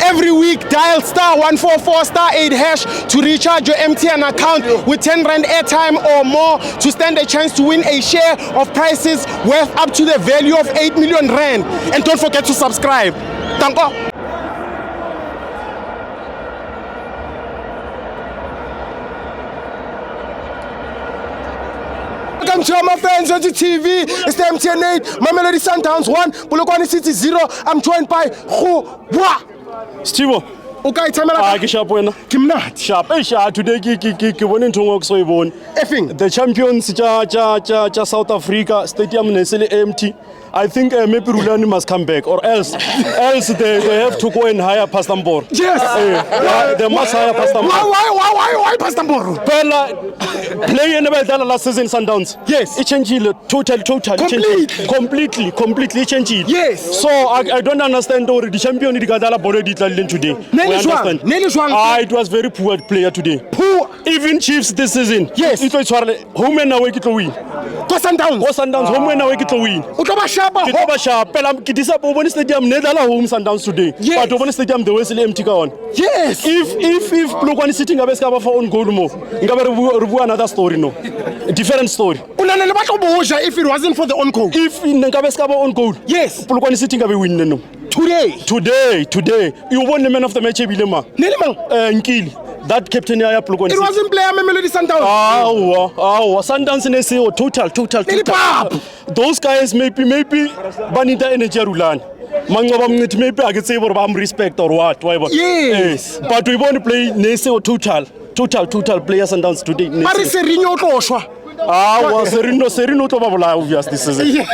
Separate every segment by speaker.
Speaker 1: Every week, dial *144*8# to recharge your MTN account with 10 Rand airtime or more to stand a chance to win a share of prizes worth up to the value of 8 million Rand. And don't forget to subscribe. Danko. Welcome to my fans on the TV. It's the MTN 8, Mamelodi Sundowns 1, Polokwane City 0. I'm joined by Khubwa.
Speaker 2: Stivo.
Speaker 1: Okay, tell me like
Speaker 2: ke sharp wena.
Speaker 1: Kimnat.
Speaker 2: Sharp. Today ke bone ntho ngwe so e bone.
Speaker 1: Effing.
Speaker 2: The champions cha South Africa stadium is empty. I think maybe Rulani must come back or else they have to go and hire Pastor Mboro.
Speaker 1: Yes.
Speaker 2: They must hire Pastor Mboro.
Speaker 1: Why Pastor Mboro?
Speaker 2: Pela play in the last season Sundowns.
Speaker 1: Yes.
Speaker 2: It changed completely changed.
Speaker 1: Yes.
Speaker 2: So I don't understand the champion Gadala already today. It was very poor player today.
Speaker 1: Poor.
Speaker 2: Even Chiefs this season.
Speaker 1: Yes.
Speaker 2: It was home and away to win.
Speaker 1: Sundowns.
Speaker 2: Home and away to win. Pela stadium Nedala home Sundowns today.
Speaker 1: Yes.
Speaker 2: But Obon stadium the Wesley empty on.
Speaker 1: Yes.
Speaker 2: If Polokwane sitting abeska for own goal more. Ngabe another story no. A different story.
Speaker 1: If it wasn't for the on goal.
Speaker 2: If Ngabeska on goal.
Speaker 1: Yes.
Speaker 2: Polokwane sitting abe win no. Today. You won the man of the match Ebilema. Nkili. That captain ya Polokwane.
Speaker 1: It wasn't player Mamelodi Sundowns.
Speaker 2: Sundowns in SEO total. Those guys maybe banita energy Rulani. Mangoba maybe I could say about respect or what.
Speaker 1: Yes.
Speaker 2: But we want to play SEO total players Sundowns today.
Speaker 1: Serino
Speaker 2: to Babala obvious this season.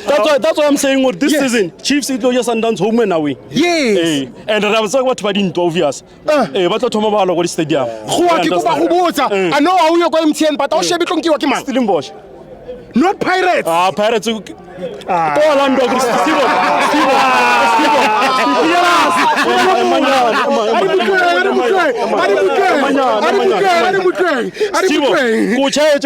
Speaker 2: That's why I'm saying what this season. Chiefs it just Sundowns home and away.
Speaker 1: Yes.
Speaker 2: And I was like what didn't obvious. But to Mabala go stadium.
Speaker 1: I know how you're going MTN, but I'll share it on Kiwakima.
Speaker 2: Stellenbosch.
Speaker 1: Not Pirates.
Speaker 2: Pirates.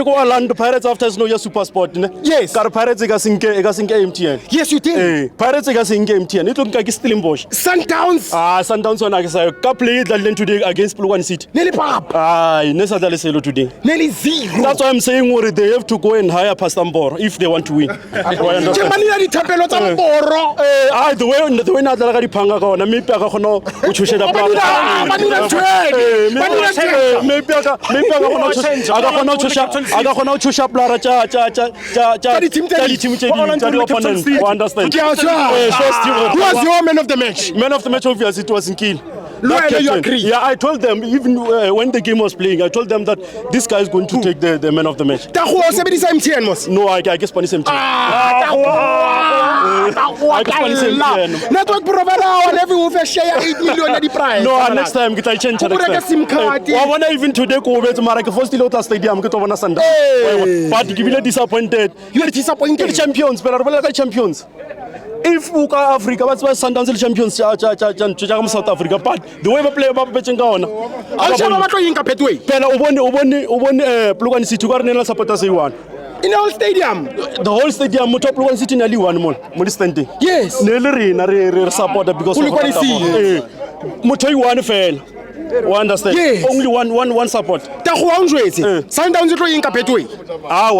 Speaker 2: Orlando Pirates after no super sport.
Speaker 1: Yes.
Speaker 2: Pirates MTN.
Speaker 1: Yes, you did.
Speaker 2: Pirates MTN. It look like Stellenbosch.
Speaker 1: Sundowns.
Speaker 2: Sundowns on play that today against Polokwane City.
Speaker 1: Nearly pop.
Speaker 2: Today.
Speaker 1: Nearly 0.
Speaker 2: That's why I'm saying they have to go and hire Pastor Mboro if they want to win.
Speaker 1: The
Speaker 2: way not the panga gonna maybe I gonna uchusheda understand.
Speaker 1: Who was your man of the match?
Speaker 2: Man of the match obviously it was Nkili.
Speaker 1: You agree?
Speaker 2: Yeah, I told them even when the game was playing, I told them that this guy is going to take the man of the match. No, I guess Spanish MTN.
Speaker 1: Network provider and every will share 8 million at the price.
Speaker 2: No, next time get I change next time. I wanna even today go over to Maracay first Lota Stadium get over Sunday. But give me disappointed.
Speaker 1: You are disappointed.
Speaker 2: The champions, but are the champions. If Uka Africa, that's why Sundowns champions South Africa. But the way we play about betting on. Polokwane City Garnela supporters one.
Speaker 1: In the whole stadium.
Speaker 2: The whole stadium Polokwane City nearly one more. Standing.
Speaker 1: Yes.
Speaker 2: Nearly supporter because
Speaker 1: Polokwane City.
Speaker 2: Mutoi one fail. We understand?
Speaker 1: Yes.
Speaker 2: Only one support.
Speaker 1: Sundowns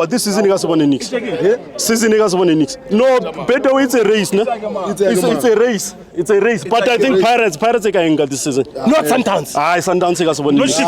Speaker 2: this season is one nix. Season is one nix. No, better it's a race, no? It's a race. It's a race. But I think Pirates can get this season.
Speaker 1: Not Sundowns.
Speaker 2: Sundowns is one nix.